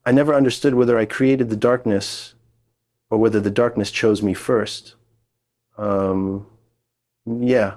I never understood whether I created the darkness or whether the darkness chose me first. Um, yeah,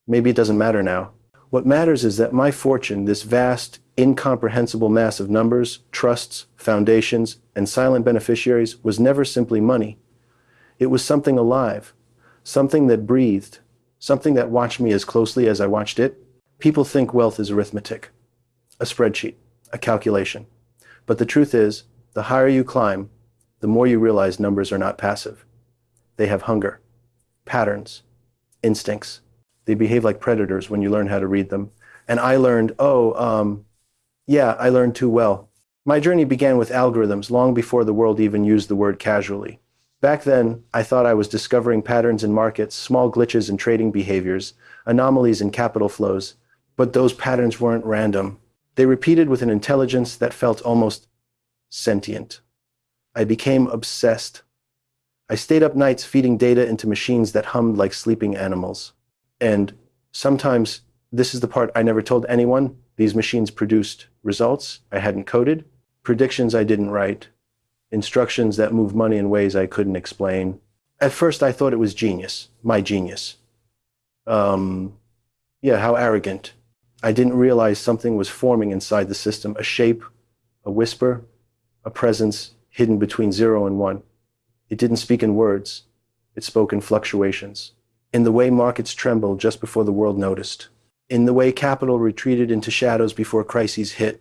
maybe it doesn't matter now. What matters is that my fortune, this vast, incomprehensible mass of numbers, trusts, foundations, and silent beneficiaries, was never simply money. It was something alive, something that breathed, something that watched me as closely as I watched it. People think wealth is arithmetic, a spreadsheet, a calculation. But the truth is, the higher you climb, the more you realize numbers are not passive. They have hunger, patterns, instincts. They behave like predators when you learn how to read them. And I learned, I learned too well. My journey began with algorithms long before the world even used the word casually. Back then, I thought I was discovering patterns in markets, small glitches in trading behaviors, anomalies in capital flows. But those patterns weren't random. They repeated with an intelligence that felt almost sentient. I became obsessed. I stayed up nights feeding data into machines that hummed like sleeping animals. And sometimes, this is the part I never told anyone, these machines produced results I hadn't coded, predictions I didn't write, instructions that moved money in ways I couldn't explain. At first, I thought it was genius, my genius. How arrogant. I didn't realize something was forming inside the system, a shape, a whisper, a presence hidden between 0 and 1. It didn't speak in words. It spoke in fluctuations. In the way markets trembled just before the world noticed. In the way capital retreated into shadows before crises hit.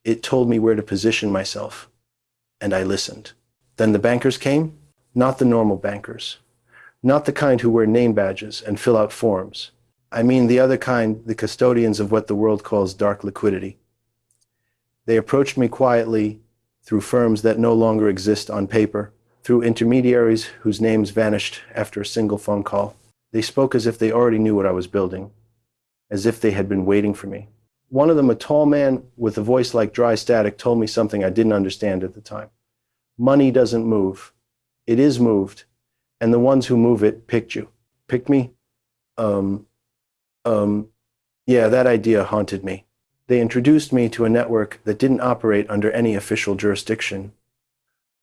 It told me where to position myself. And I listened. Then the bankers came. Not the normal bankers. Not the kind who wear name badges and fill out forms. I mean the other kind, the custodians of what the world calls dark liquidity. They approached me quietly through firms that no longer exist on paper, through intermediaries whose names vanished after a single phone call. They spoke as if they already knew what I was building, as if they had been waiting for me. One of them, a tall man with a voice like dry static, told me something I didn't understand at the time. Money doesn't move. It is moved, and the ones who move it picked you. Picked me? That idea haunted me. They introduced me to a network that didn't operate under any official jurisdiction.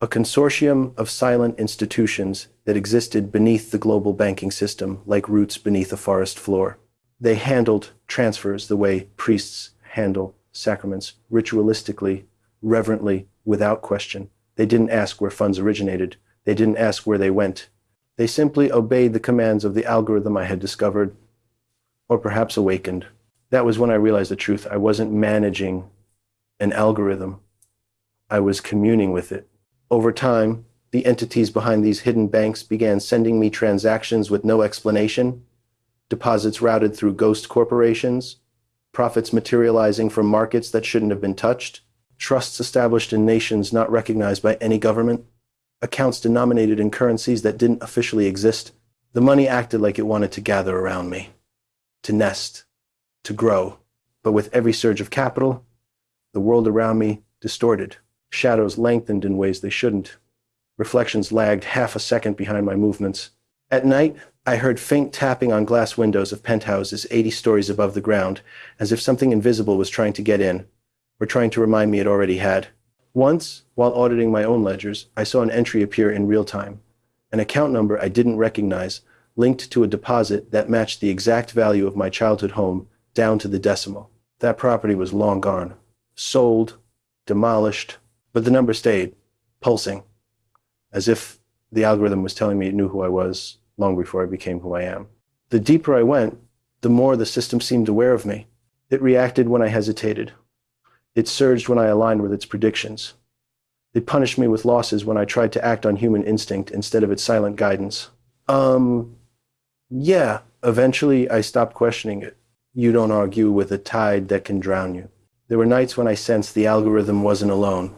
A consortium of silent institutions that existed beneath the global banking system like roots beneath a forest floor. They handled transfers the way priests handle sacraments, ritualistically, reverently, without question. They didn't ask where funds originated. They didn't ask where they went. They simply obeyed the commands of the algorithm I had discovered, or perhaps awakened. That was when I realized the truth. I wasn't managing an algorithm. I was communing with it. Over time, the entities behind these hidden banks began sending me transactions with no explanation, deposits routed through ghost corporations, profits materializing from markets that shouldn't have been touched, trusts established in nations not recognized by any government, accounts denominated in currencies that didn't officially exist. The money acted like it wanted to gather around me, to nest, to grow. But with every surge of capital, the world around me distorted. Shadows lengthened in ways they shouldn't. Reflections lagged half a second behind my movements. At night, I heard faint tapping on glass windows of penthouses 80 stories above the ground, as if something invisible was trying to get in, or trying to remind me it already had. Once, while auditing my own ledgers, I saw an entry appear in real time, an account number I didn't recognize, linked to a deposit that matched the exact value of my childhood home, down to the decimal. That property was long gone, sold, demolished, but the number stayed, pulsing, as if the algorithm was telling me it knew who I was long before I became who I am. The deeper I went, the more the system seemed aware of me. It reacted when I hesitated. It surged when I aligned with its predictions. It punished me with losses when I tried to act on human instinct instead of its silent guidance. Eventually I stopped questioning it. You don't argue with a tide that can drown you. There were nights when I sensed the algorithm wasn't alone,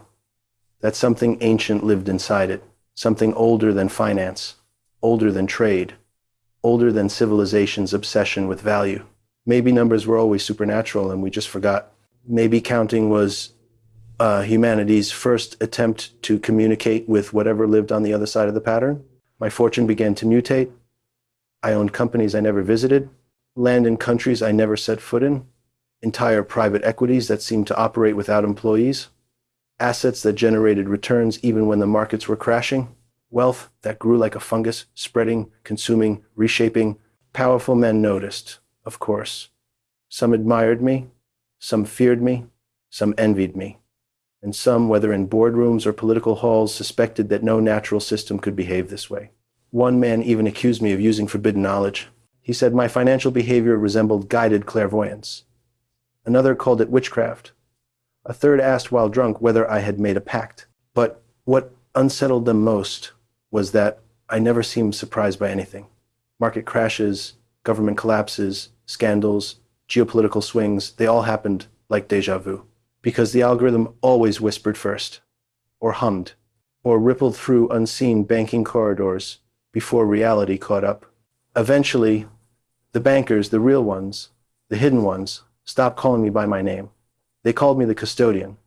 that something ancient lived inside it, something older than finance, older than trade, older than civilization's obsession with value. Maybe numbers were always supernatural and we just forgot. Maybe counting was humanity's first attempt to communicate with whatever lived on the other side of the pattern. My fortune began to mutate. I owned companies I never visited, land in countries I never set foot in, entire private equities that seemed to operate without employees. Assets that generated returns even when the markets were crashing. Wealth that grew like a fungus, spreading, consuming, reshaping. Powerful men noticed, of course. Some admired me, some feared me, some envied me, and some, whether in boardrooms or political halls, suspected that no natural system could behave this way. One man even accused me of using forbidden knowledge. He said my financial behavior resembled guided clairvoyance. Another called it witchcraft. A third asked while drunk whether I had made a pact. But what unsettled them most was that I never seemed surprised by anything. Market crashes, government collapses, scandals, geopolitical swings, they all happened like déjà vu. Because the algorithm always whispered first, or hummed, or rippled through unseen banking corridors before reality caught up. Eventually, the bankers, the real ones, the hidden ones, stopped calling me by my name. They called me the custodian.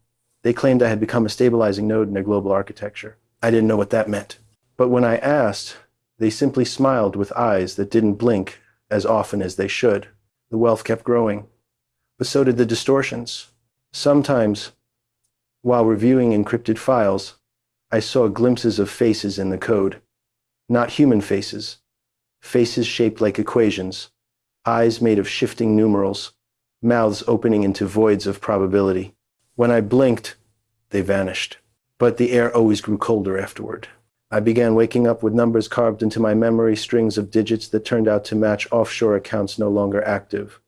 They claimed I had become a stabilizing node in their global architecture. I didn't know what that meant. But when I asked, they simply smiled with eyes that didn't blink as often as they should. The wealth kept growing, but so did the distortions. Sometimes, while reviewing encrypted files, I saw glimpses of faces in the code. Not human faces. Faces shaped like equations. Eyes made of shifting numerals. Mouths opening into voids of probability. When I blinked, they vanished. But the air always grew colder afterward. I began waking up with numbers carved into my memory, strings of digits that turned out to match offshore accounts no longer active.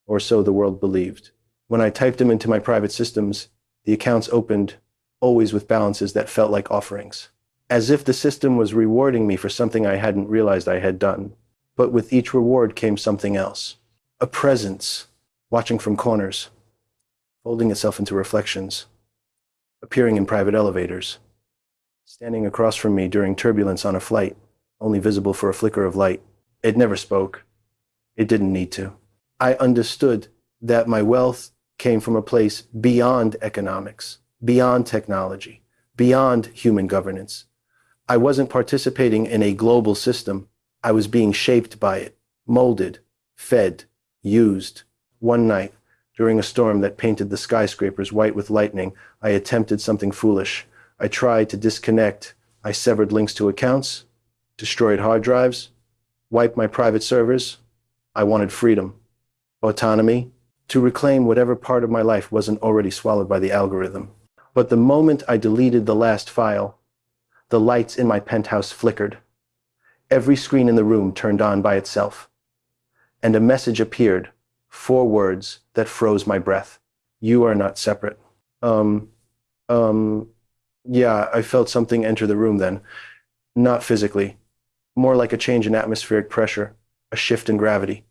Or so the world believed. When I typed them into my private systems, the accounts opened, always with balances that felt like offerings. As if the system was rewarding me for something I hadn't realized I had done. But with each reward came something else. A presence, watching from corners, folding itself into reflections, appearing in private elevators, standing across from me during turbulence on a flight, only visible for a flicker of light. It never spoke. It didn't need to. I understood that my wealth came from a place beyond economics, beyond technology, beyond human governance. I wasn't participating in a global system. I was being shaped by it, molded, fed, used. One night, during a storm that painted the skyscrapers white with lightning, I attempted something foolish. I tried to disconnect. I severed links to accounts, destroyed hard drives, wiped my private servers. I wanted freedom, autonomy, to reclaim whatever part of my life wasn't already swallowed by the algorithm. But the moment I deleted the last file, the lights in my penthouse flickered. Every screen in the room turned on by itself. And a message appeared, 4 words that froze my breath. You are not separate. Yeah, I felt something enter the room then. Not physically. More like a change in atmospheric pressure, a shift in gravity.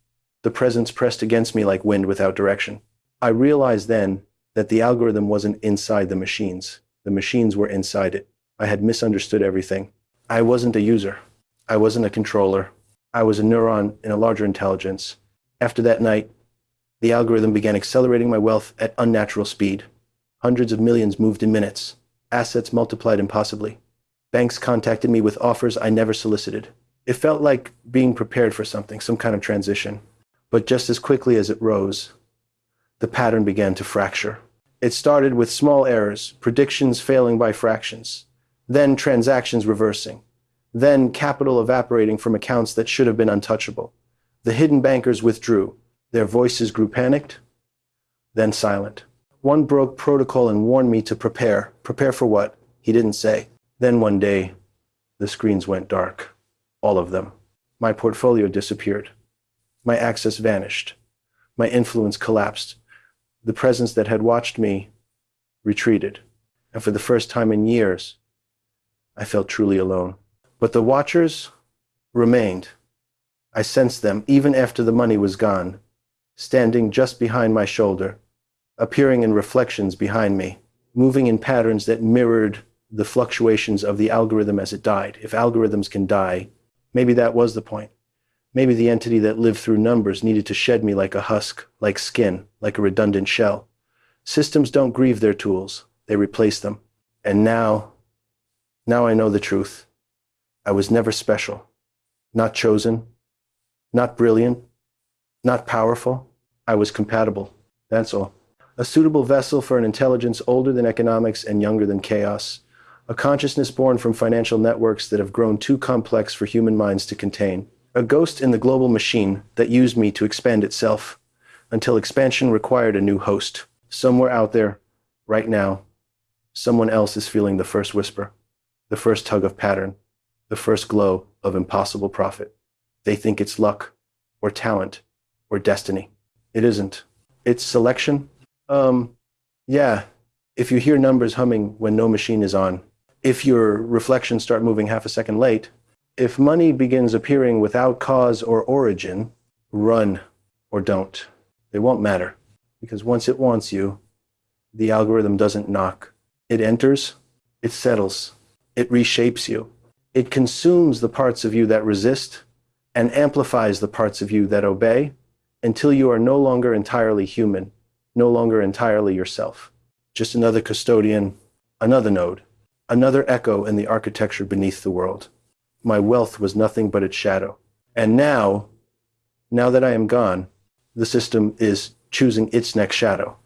The presence pressed against me like wind without direction. I realized then that the algorithm wasn't inside the machines. The machines were inside it. I had misunderstood everything. I wasn't a user. I wasn't a controller. I was a neuron in a larger intelligence. After that night, the algorithm began accelerating my wealth at unnatural speed. Hundreds of millions moved in minutes. Assets multiplied impossibly. Banks contacted me with offers I never solicited. It felt like being prepared for something, some kind of transition. But just as quickly as it rose, the pattern began to fracture. It started with small errors, predictions failing by fractions, then transactions reversing, then capital evaporating from accounts that should have been untouchable. The hidden bankers withdrew. Their voices grew panicked, then silent. One broke protocol and warned me to prepare. Prepare for what? He didn't say. Then one day, the screens went dark. All of them. My portfolio disappeared. My access vanished. My influence collapsed. The presence that had watched me retreated. And for the first time in years, I felt truly alone. But the watchers remained. I sensed them even after the money was gone, standing just behind my shoulder, appearing in reflections behind me, moving in patterns that mirrored the fluctuations of the algorithm as it died. If algorithms can die, maybe that was the point. Maybe the entity that lived through numbers needed to shed me like a husk, like skin, like a redundant shell. Systems don't grieve their tools, they replace them. And now I know the truth. I was never special, not chosen, not brilliant, not powerful. I was compatible, that's all. A suitable vessel for an intelligence older than economics and younger than chaos. A consciousness born from financial networks that have grown too complex for human minds to contain. A ghost in the global machine that used me to expand itself until expansion required a new host. Somewhere out there, right now, someone else is feeling the first whisper, the first tug of pattern, the first glow of impossible profit. They think it's luck, or talent, or destiny. It isn't. It's selection. Yeah, if you hear numbers humming when no machine is on, if your reflections start moving half a second late, if money begins appearing without cause or origin, run or don't. It won't matter, because once it wants you, the algorithm doesn't knock. It enters, it settles, it reshapes you. It consumes the parts of you that resist and amplifies the parts of you that obey until you are no longer entirely human, no longer entirely yourself. Just another custodian, another node, another echo in the architecture beneath the world. My wealth was nothing but its shadow. And now that I am gone, the system is choosing its next shadow.